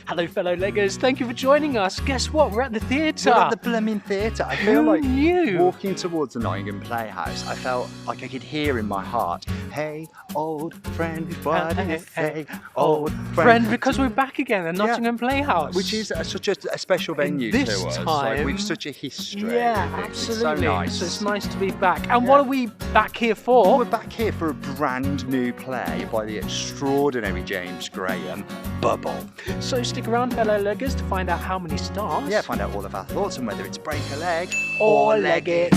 Hello, fellow Leggers. Thank you for joining us. Guess what? We're at the theatre. We're at the blooming theatre. I feel Who like knew? walking towards the Nottingham Playhouse, I felt like I could hear in my heart, hey, old friend, what do you say? Old friend, because we're back again at Nottingham Playhouse. Which is such a special venue to this us. time, like, with such a history. Yeah, with it. absolutely. It's so nice. So it's nice to be back. And what are we back here for? We're back here for a brand new play by the extraordinary James Graham, Bubble. So stick around, fellow Leggers, to find out how many stars. Yeah, find out all of our thoughts and whether it's break a leg or leg it.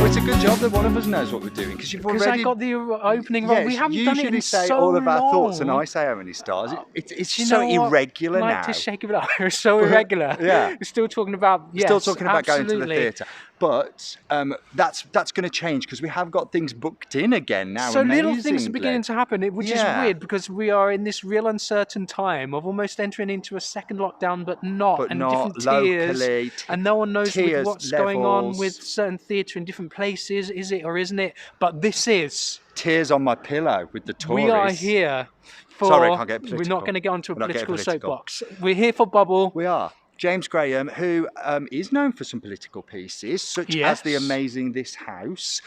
It's a good job that one of us knows what we're doing because you've already. Because I got the opening wrong. We haven't done it in say so all of our long. thoughts and I say how many stars. It's Do you so know what? irregular I now. like to shake it up. We're so irregular. Yeah. We're still talking about Still talking about absolutely. going to the theatre. But that's going to change because we have got things booked in again now. So little things are amazingly. beginning to happen, which is weird because we are in this real uncertain time of almost entering into a second lockdown, but not different tiers, locally, and no one knows tiers, what's going on levels. with certain theatre in different places. Is it or isn't it? But this is. Tears on my pillow with the Tories. We are here for. Sorry, I can't get political. We're not going to get onto a We're not getting political political. soapbox. We're here for Bubble. We are. James Graham, who is known for some political pieces, such as the amazing This House,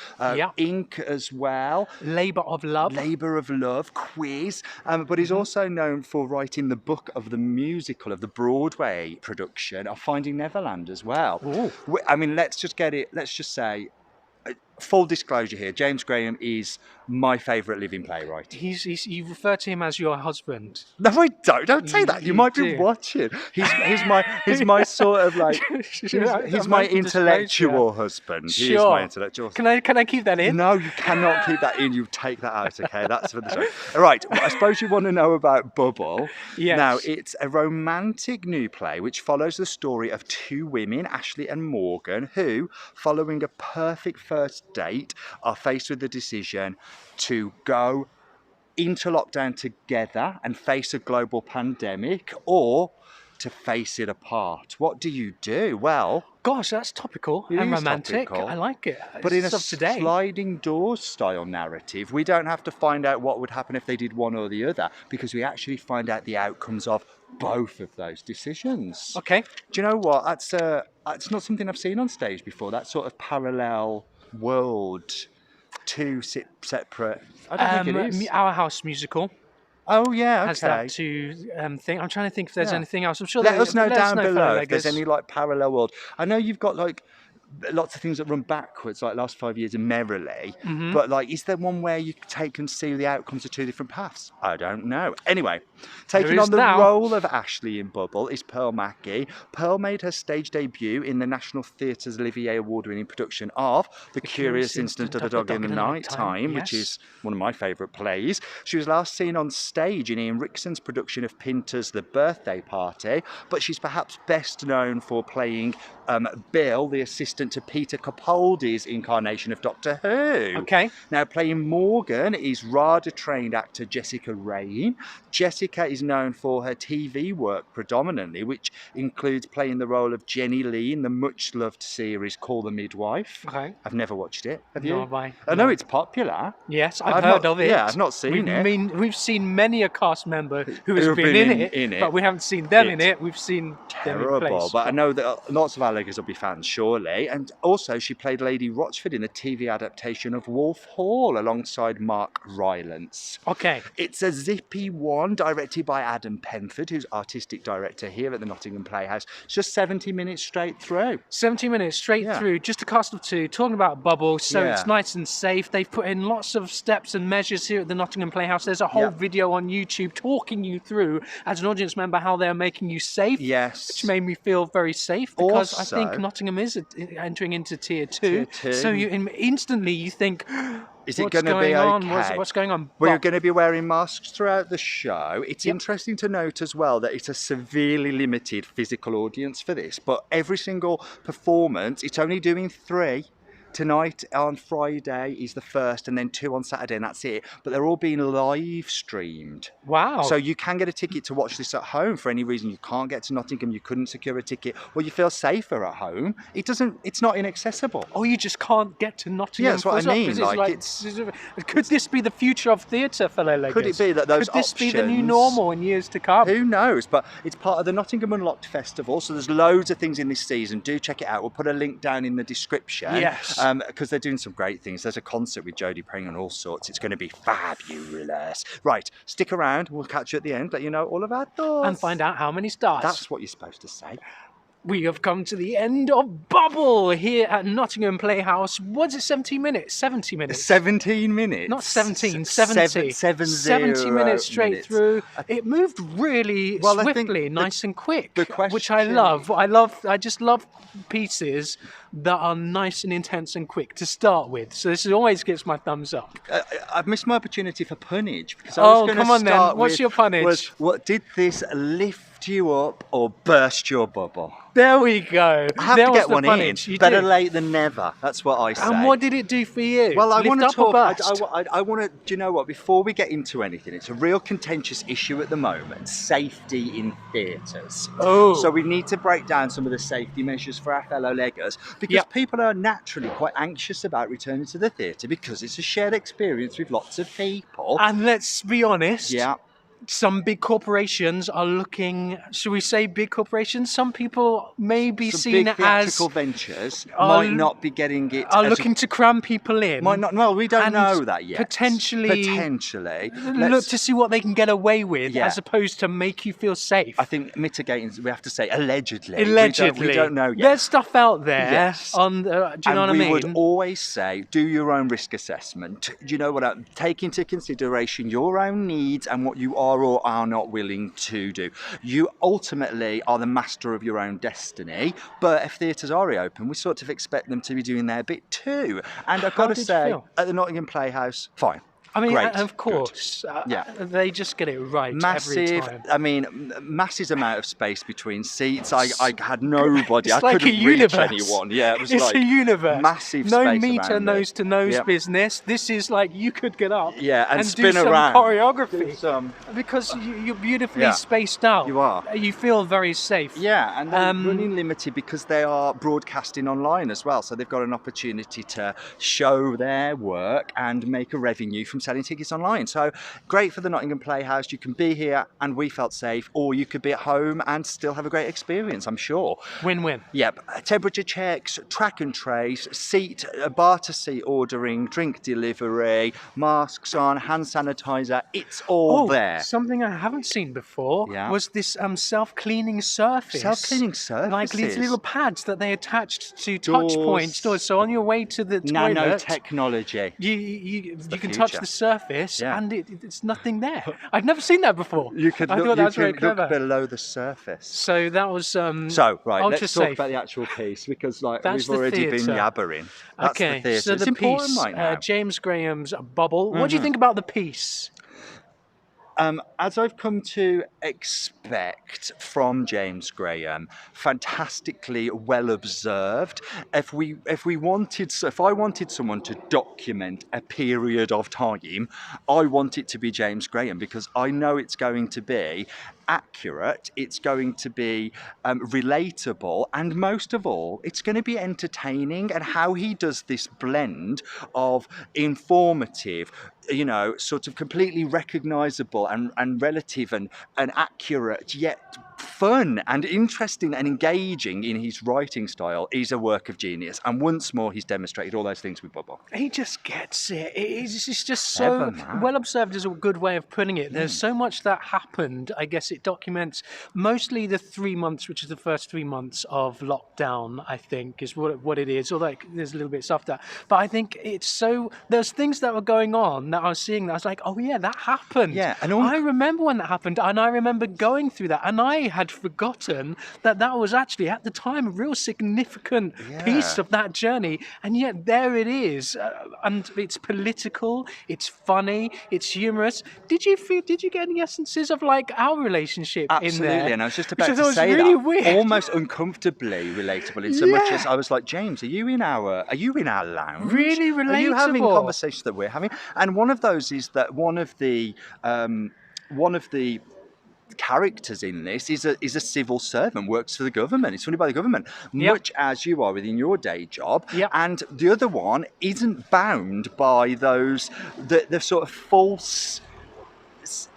Ink as well. Labour of Love. Labour of Love, Quiz. But he's also known for writing the book of the musical, of the Broadway production of Finding Neverland as well. Ooh. I mean, let's just say, full disclosure here, James Graham is my favourite living playwright. You refer to him as your husband. No, I don't. Don't say that. You might be do. watching. He's my sort of like. He's my intellectual husband. Sure. He is my intellectual. Can I keep that in? No, you cannot keep that in. You take that out. Okay, that's for the show. All right. Well, I suppose you want to know about Bubble. Yes. Now, it's a romantic new play which follows the story of two women, Ashley and Morgan, who, following a perfect first date, are faced with the decision to go into lockdown together and face a global pandemic, or to face it apart. What do you do? Well, gosh, that's topical it and is romantic. topical. I like it. But in a today. sliding doors style narrative, we don't have to find out what would happen if they did one or the other, because we actually find out the outcomes of both of those decisions. Okay. Do you know what? That's not something I've seen on stage before. That sort of parallel world, two separate. I don't think it is. Our House musical. Oh yeah, okay. Has that two thing. I'm trying to think if there's anything else. I'm sure. Let us know down fellow below if Leggers. there's any like parallel world. I know you've got like lots of things that run backwards, like last 5 years of Merrily. But like, is there one where you take and see the outcomes of two different paths? I don't know. Anyway, taking on the role of Ashley in Bubble is Pearl Mackie. Pearl made her stage debut in the National Theatre's Olivier Award-winning production of The Curious Incident of the Dog in the Night Time, which is one of my favourite plays. She was last seen on stage in Ian Rickson's production of Pinter's The Birthday Party, but she's perhaps best known for playing Bill, the assistant to Peter Capaldi's incarnation of Doctor Who. Okay. Now, playing Morgan is RADA-trained actor Jessica Raine. Jessica is known for her TV work predominantly, which includes playing the role of Jenny Lee in the much-loved series Call the Midwife. Okay. I've never watched it. Have you? Nor have I. I know it's popular. Yes, I've heard of it. Yeah, I've not seen it. We've seen many a cast member who has been in it, but we haven't seen them in it. We've seen them in place. But I know that lots of our Leggers will be fans, surely. And also, she played Lady Rochford in the TV adaptation of Wolf Hall alongside Mark Rylance. Okay. It's a zippy one, directed by Adam Penford, who's artistic director here at the Nottingham Playhouse. It's just 70 minutes straight through. 70 minutes straight through, just a cast of two, talking about Bubble, so it's nice and safe. They've put in lots of steps and measures here at the Nottingham Playhouse. There's a whole video on YouTube talking you through, as an audience member, how they're making you safe. Yes. Which made me feel very safe, because Also, I think Nottingham is entering into tier two. So instantly you think, is it going to be okay? What's going on? We're going to be wearing masks throughout the show. It's interesting to note as well that it's a severely limited physical audience for this, but every single performance, it's only doing 3. Tonight on Friday is the first, and then 2 on Saturday, and that's it. But they're all being live streamed. Wow. So you can get a ticket to watch this at home for any reason you can't get to Nottingham, you couldn't secure a ticket, or you feel safer at home. It's not inaccessible. Oh, you just can't get to Nottingham. Yeah, that's what I mean. Could this be the future of theatre, fellow leggers? Could it be that those Could this options, be the new normal in years to come? Who knows? But it's part of the Nottingham Unlocked Festival, so there's loads of things in this season. Do check it out. We'll put a link down in the description. Yes. Because they're doing some great things. There's a concert with Jodie Pring and all sorts. It's going to be fabulous. Right, stick around. We'll catch you at the end, let you know all of our thoughts. And find out how many stars. That's what you're supposed to say. We have come to the end of Bubble here at Nottingham Playhouse. What's it, 17 minutes? 70 minutes? 17 minutes. Not 17, 70. 70 minutes straight through. It moved really swiftly, nice and quick, which I love. I just love pieces that are nice and intense and quick to start with. So this always gets my thumbs up. I've missed my opportunity for punnage. Because I was come on then. What's your punnage? What did this lift you up or burst your bubble? There we go. I have to get one in. Better late than never. That's what I say. And what did it do for you? Well, I want to talk. I want to. Do you know what? Before we get into anything, it's a real contentious issue at the moment. Safety in theatres. Oh. So we need to break down some of the safety measures for our fellow leggers because people are naturally quite anxious about returning to the theatre because it's a shared experience with lots of people. And let's be honest. Yeah. Some big corporations are looking, should we say big corporations? Some people may be seen big as theatrical ventures might not be getting it. Are looking to cram people in. Might not. Well, we don't know that yet. Potentially look to see what they can get away with, as opposed to make you feel safe. I think mitigating. We have to say allegedly. Allegedly, we don't know yet. There's stuff out there. Yes. Do you know what I mean? We would always say, do your own risk assessment. Do you know what? Take into consideration your own needs and what you are or are not willing to do. You ultimately are the master of your own destiny, but if theatres are reopened, we sort of expect them to be doing their bit too. And I've got to say, at the Nottingham Playhouse, fine. I mean, great, of course, they just get it right every time. I mean, massive amount of space between seats. I had nobody. It's I like couldn't a universe. reach anyone. Yeah, it was it's like a universe. Massive no space meter around nose to nose Yep. business. This is like you could get up and do spin some around. choreography because you're beautifully spaced out. You are. You feel very safe. Yeah, and they're running limited because they are broadcasting online as well. So they've got an opportunity to show their work and make a revenue from selling tickets online. So great for the Nottingham Playhouse. You can be here and we felt safe, or you could be at home and still have a great experience, I'm sure. Win-win. Yep. Temperature checks, track and trace, bar to seat ordering, drink delivery, masks on, hand sanitizer. It's all there. Something I haven't seen before was this self-cleaning surface. Self-cleaning surfaces? Like these little pads that they attached to touch point doors. So on your way to the toilet, nanotechnology. You can touch the surface and it's nothing there. I've never seen that before. You could look below the surface. So that was let's talk about the actual piece because we've already been yabbering. That's the theatre. So it's the important piece, right now. James Graham's Bubble. What do you think about the piece? As I've come to expect from James Graham, fantastically well observed. If I wanted someone to document a period of time, I want it to be James Graham because I know it's going to be accurate, it's going to be relatable, and most of all, it's going to be entertaining. And how he does this blend of informative, sort of completely recognisable and relative and accurate, yet fun and interesting and engaging in his writing style is a work of genius. And once more, he's demonstrated all those things with Bubble. He just gets it. It's just so well observed is a good way of putting it. There's so much that happened. I guess it documents mostly the 3 months, which is the first 3 months of lockdown, I think, is what it is. Although there's a little bit softer. But I think there's things that were going on that I was seeing that I was like, oh yeah, that happened. Yeah. I remember when that happened, and I remember going through that, and I had I'd forgotten that was actually at the time a real significant piece of that journey, and yet there it is. And it's political, it's funny, it's humorous. Did you get any essences of like our relationship in there? Absolutely, and I was just about to was say really that. weird. Almost uncomfortably relatable in so much as I was like, James, are you in our lounge? Really Are you having relatable. conversations that we're having? And one of those is that one of the characters in this is a civil servant, works for the government. It's funded by the government, much as you are within your day job. And the other one isn't bound by those the sort of false.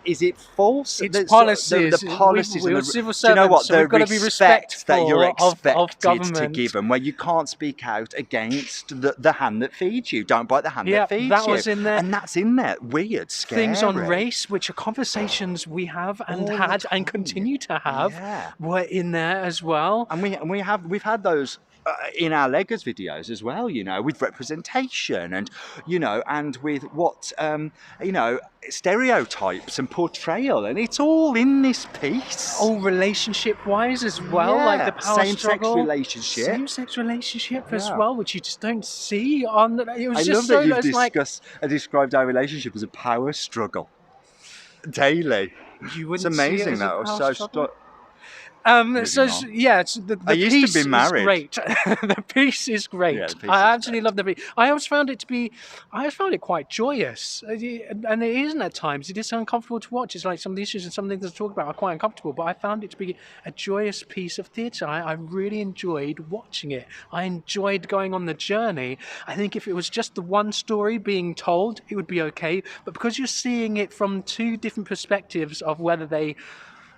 Is it false? It's policies. The policies. We're and civil servants, do you know what? so The we've got to be respect that you're respectful of expected to government. give them, where you can't speak out against the hand that feeds you. Don't bite the hand that feeds you. that was in there. And that's in there. Weird, scary. Things on race, which are conversations we have and had and continue to have, were in there as well. And we've had those. In our Legos videos as well, you know, with representation and, you know, and with what, you know, stereotypes and portrayal, and it's all in this piece. All relationship-wise as well, like the power struggle. Same-sex relationship as well, which you just don't see on. It was I just love that you've described our relationship as a power struggle daily. You wouldn't it's amazing see it as that. a I was power so struggle? The I used piece to be married. is great. The piece is great. Yeah, the piece I is absolutely love the piece. I always found it quite joyous, and it isn't at times. It is uncomfortable to watch. It's like some of the issues and some things to talk about are quite uncomfortable, but I found it to be a joyous piece of theatre. I really enjoyed watching it. I enjoyed going on the journey. I think if it was just the one story being told, it would be okay, but because you're seeing it from two different perspectives of whether they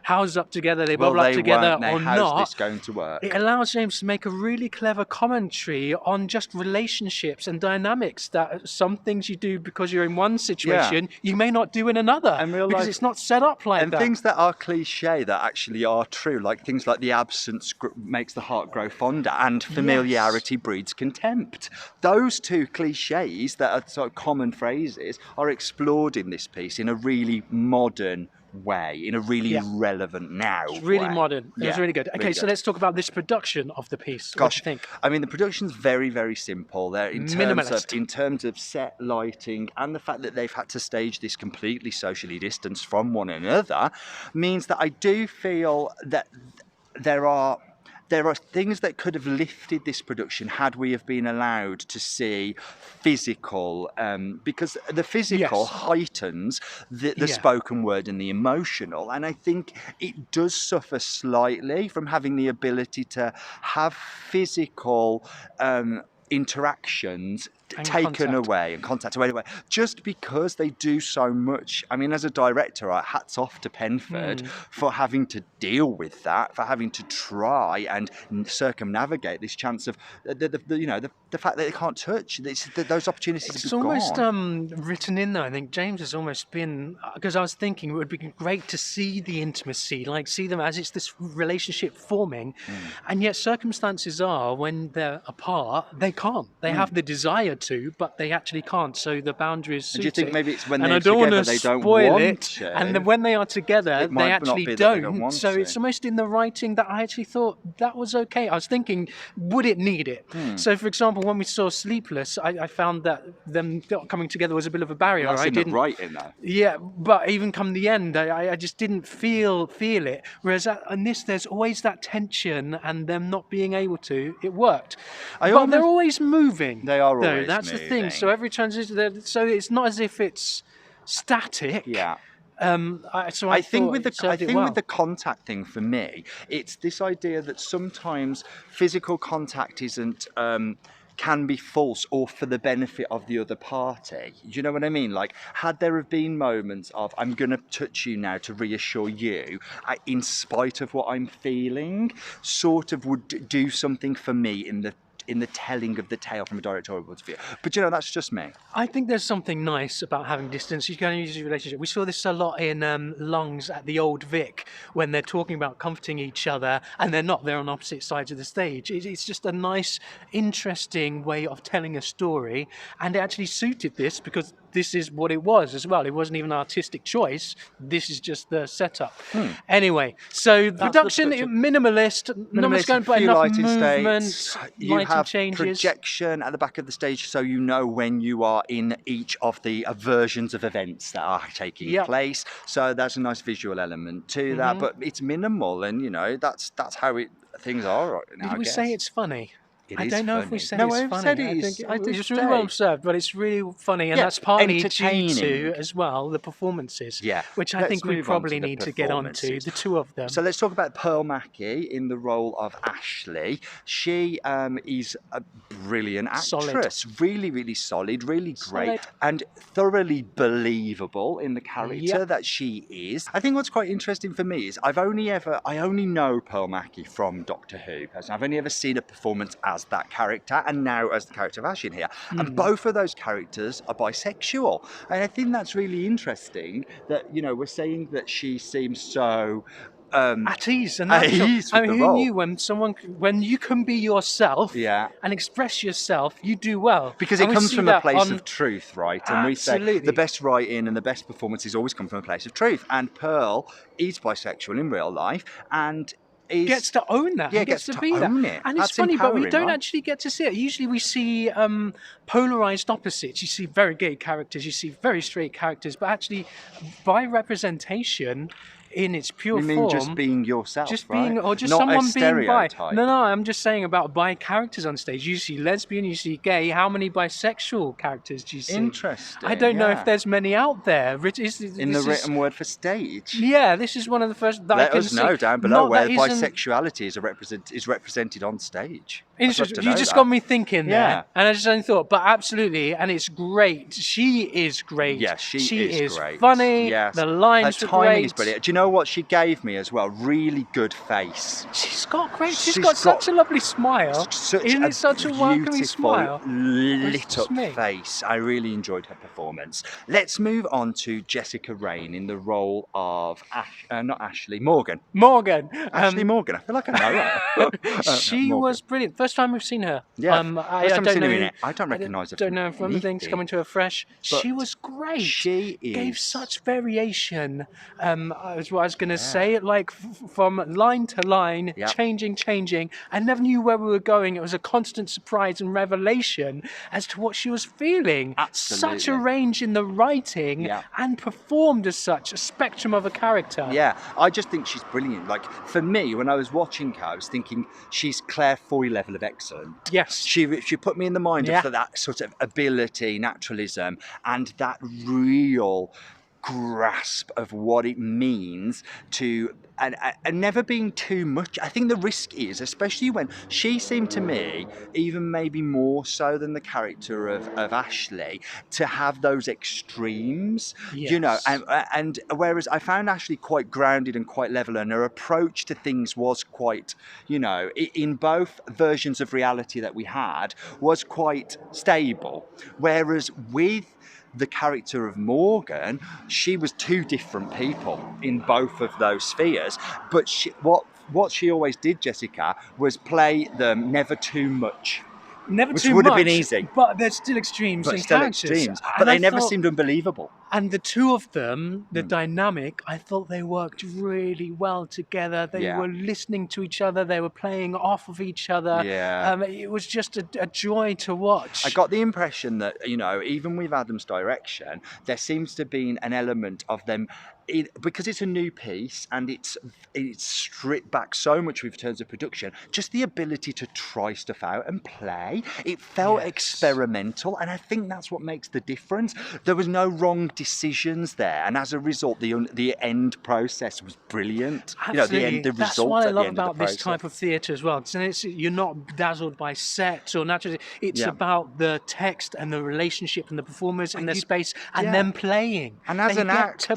house up together, they bubble up together or not. How's this going to work? It allows James to make a really clever commentary on just relationships and dynamics, that some things you do because you're in one situation, you may not do in another, because it's not set up like that. And things that are cliche that actually are true, like things like the absence makes the heart grow fonder and familiarity breeds contempt. Those two cliches that are sort of common phrases are explored in this piece in a really modern way, in a really relevant now it's really way. modern. It was really good. Okay, so let's talk about this production of the piece. What do you think? I mean, the production's very, very simple. They're in terms of set lighting, and the fact that they've had to stage this completely socially distanced from one another means that I do feel that there are things that could have lifted this production had we have been allowed to see physical, because the physical heightens the spoken word and the emotional, and I think it does suffer slightly from having the ability to have physical interactions taken away and contact away, just because they do so much. I mean, as a director, hats off to Penford for having to deal with that, for having to try and circumnavigate this chance of the fact that they can't touch those opportunities. It's almost written in there. I think James has almost been, because I was thinking it would be great to see the intimacy, like see them as it's this relationship forming, and yet circumstances are when they're apart, they can't. They have the desire to, but they actually can't. So the boundaries. Do you think maybe it's when they're together they don't want it, and then when they are together, they actually don't. So it's almost in the writing that I actually thought that was okay. I was thinking, would it need it? So, for example, when we saw Sleepless, I found that them coming together was a bit of a barrier. Well, I didn't write in that. Yeah, but even come the end, I just didn't feel it. Whereas in this, there's always that tension, and them not being able to. It worked, but they're always moving. They are always that's moving. the thing. So every transition, so it's not as if it's static. Yeah. I think with the contact thing, for me, it's this idea that sometimes physical contact isn't can be false or for the benefit of the other party. Do you know what I mean? Like, had there have been moments of, I'm going to touch you now to reassure you, in spite of what I'm feeling, sort of would do something for me in the in the telling of the tale from a directorial point of view. But that's just me. I think there's something nice about having distance. You can use your relationship. We saw this a lot in Lungs at the Old Vic when they're talking about comforting each other, and they're not. They're on opposite sides of the stage. It's just a nice, interesting way of telling a story, and it actually suited this because this is what it was as well. It wasn't even an artistic choice. This is just the setup. Anyway, so production minimalist, not much going, but enough movement, lighting changes. Projection at the back of the stage, so you know when you are in each of the versions of events that are taking place. So that's a nice visual element to that, but it's minimal, and that's how things are right now. Did we say it's funny? I don't know if we said no, it's I've funny. said it is. I did it's really well observed, but it's really funny, and that's partly due to, as well, the performances, which I think we probably need to get on to, the two of them. So let's talk about Pearl Mackie in the role of Ashley. She is a brilliant actress, really, really solid, really great, and thoroughly believable in the character that she is. I think what's quite interesting for me is I only know Pearl Mackie from Doctor Who. I've only ever seen a performance as that character, and now as the character of Ash in here. And both of those characters are bisexual. And I think that's really interesting that, we're saying that she seems so at ease and natural. Who knew when you can be yourself and express yourself, you do well. Because it comes from a place of truth, right? And we say the best writing and the best performances always come from a place of truth. And Pearl is bisexual in real life, and gets to own that. Yeah, gets to be own that. it. And it's funny, but we don't actually get to see it. Usually we see polarized opposites. You see very gay characters, you see very straight characters, but actually by representation in its pure form. You mean just being yourself, being, or just not someone a stereotype. being bi. No, I'm just saying about bi characters on stage. You see lesbian, you see gay. How many bisexual characters do you see? Interesting. I don't know if there's many out there. In the written word for stage. Yeah, this is one of the first that Let I can us know see. down below where bisexuality is represented on stage. You just got me thinking there, and I just only thought, but absolutely, and it's great. She is great. Yeah, she is great. Funny. Yes. The lines Her are timing great. is brilliant. Do you know what she gave me as well? Really good face. She's got great. She's got such a lovely smile. Isn't it such a welcoming smile? Lit up face. I really enjoyed her performance. Let's move on to Jessica Raine in the role of Morgan. Ashley Morgan. I feel like I know her. She was brilliant. First time we've seen her. Yeah. I don't know. I don't recognise her. Don't know from anything. things coming to her fresh. She was great. She gave such variation. Is what I was going to say. Like from line to line, changing. I never knew where we were going. It was a constant surprise and revelation as to what she was feeling. Absolutely. Such a range in the writing and performed as such, a spectrum of a character. Yeah, I just think she's brilliant. Like for me, when I was watching her, I was thinking she's Claire Foy level of excellent. Yes. She put me in the mind of that sort of ability, naturalism, and that real grasp of what it means to and never being too much. I think the risk is, especially when she seemed to me, even maybe more so than the character of Ashley, to have those extremes, and whereas I found Ashley quite grounded and quite level, and her approach to things was quite, in both versions of reality that we had, was quite stable, whereas with the character of Morgan, she was two different people in both of those spheres. But what she always did, Jessica, was play them never too much. Which would have been easy. But there's still extremes in characters. But they never seemed unbelievable. And the two of them, the dynamic, I thought they worked really well together. They were listening to each other. They were playing off of each other. Yeah. It was just a joy to watch. I got the impression that, even with Adam's direction, there seems to be an element of them, because it's a new piece and it's stripped back so much in terms of production, just the ability to try stuff out and play. It felt experimental, and I think that's what makes the difference. There was no wrong decisions there, and as a result, the end process was brilliant. Absolutely. The that's result what I at love the end about of the this process. type of theatre as well. You're not dazzled by sets or naturally. It's about the text and the relationship and the performers and the space and them playing. And as an actor,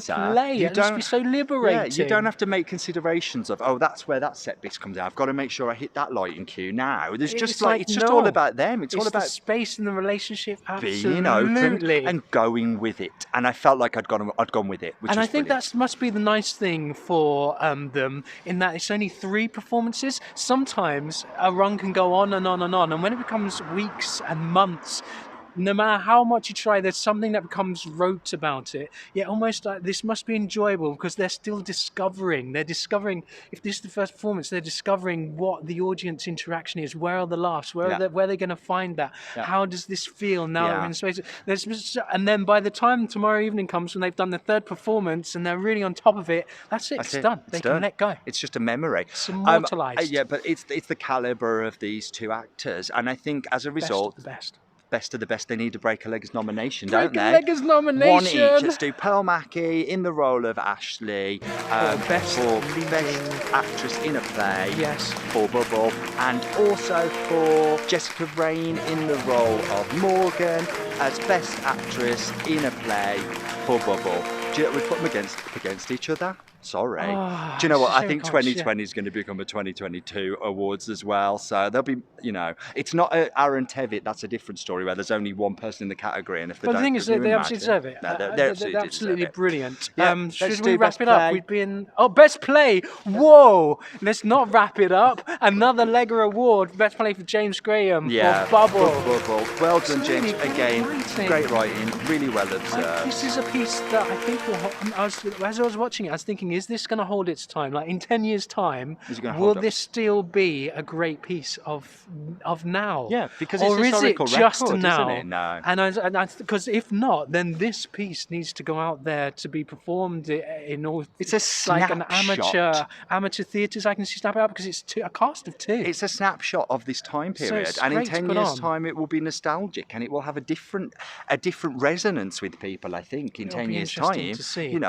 It must be so liberating. Yeah, you don't have to make considerations of, oh, that's where that set piece comes out. I've got to make sure I hit that lighting cue now. There's just it's just all about them. It's all about the space and the relationship. Being open and going with it. And I felt like I'd gone with it. And I think that must be the nice thing for them, in that it's only 3 performances. Sometimes a run can go on and on and on, and when it becomes weeks and months, no matter how much you try, there's something that becomes rote about it. Yeah, almost like this must be enjoyable because they're still discovering. They're discovering, if this is the first performance, they're discovering what the audience interaction is. Where are the laughs? Where are they going to find that? How does this feel now that we're in space? And then by the time tomorrow evening comes, when they've done the 3rd performance and they're really on top of it, that's it. It's done. They can let go. It's just a memory. It's immortalised. Yeah, but it's the calibre of these 2 actors, and I think as a result, best of the best. They need a Break a Leggers nomination, don't they? Break a Leggers nomination. 1 each. Let's do Pearl Mackie in the role of Ashley for best actress in a play. Yes. For Bubble, and also for Jessica Raine in the role of Morgan as best actress in a play for Bubble. Do you know, we put them against each other. Sorry. Oh, do you know what? I think 2020 is going to become a 2022 awards as well. So there'll be, it's not Aaron Tevitt. That's a different story where there's only 1 person in the category. And if the thing is, they absolutely deserve it. No, they're absolutely brilliant. Yeah, should we wrap it up? We've been best play. Whoa! Let's not wrap it up. Another Legger Award, best play for James Graham for Bubble. Well done, James. Again, great writing, really well observed. This is a piece that I think as I was watching it, I was thinking, is this going to hold its time? Like in 10 years' time, will this still be a great piece of now? Yeah, because it's historical is it just record, now? Isn't it? No. And because if not, then this piece needs to go out there to be performed in all. It's a snapshot. Like an amateur theatres. I can snap it up because it's a cast of 2. It's a snapshot of this time period, and in 10 years' time, it will be nostalgic, and it will have a different resonance with people. I think in 10 years' time,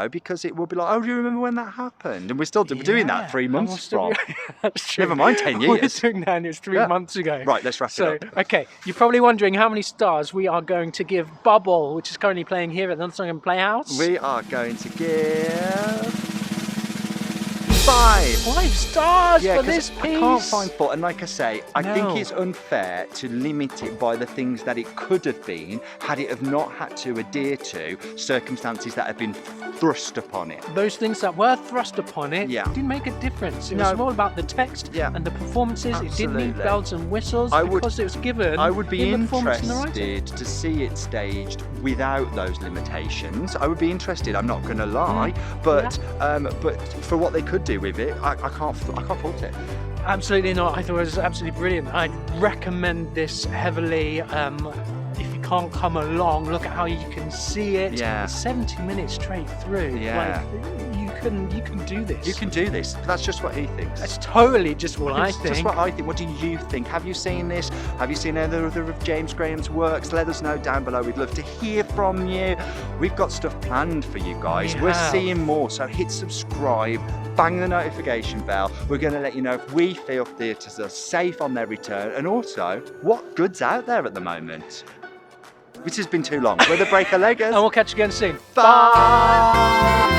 because it will be like, oh, do you remember when that happened? And we're still doing that 3 months from. That's true. Never mind 10 years. We're doing that, and it was 3 months ago. Right, let's wrap it up. Okay, you're probably wondering how many stars we are going to give Bubble, which is currently playing here at the Nottingham Playhouse. We are going to give 5 stars for this piece. I can't find fault, and like I say, I think it's unfair to limit it by the things that it could have been had it have not had to adhere to circumstances that have been thrust upon it. Those things that were thrust upon it didn't make a difference. It was more about the text and the performances. Absolutely. It didn't need bells and whistles because it was given. I would be in the performance and the writing. interested to see it staged without those limitations. I would be interested. I'm not going to lie, but for what they could do with it, I can't fault it. Absolutely not. I thought it was absolutely brilliant. I'd recommend this heavily. If you can't come along, look at how you can see it. Yeah. 70 minutes straight through. Yeah. You can do this. You can do this. That's just what he thinks. That's totally just what I think. Just what I think. What do you think? Have you seen this? Have you seen any other of James Graham's works? Let us know down below. We'd love to hear from you. We've got stuff planned for you guys. We're seeing more, so hit subscribe, bang the notification bell. We're going to let you know if we feel theatres are safe on their return, and also what good's out there at the moment. This has been too long. We're the Break a Leggers. And we'll catch you again soon. Bye.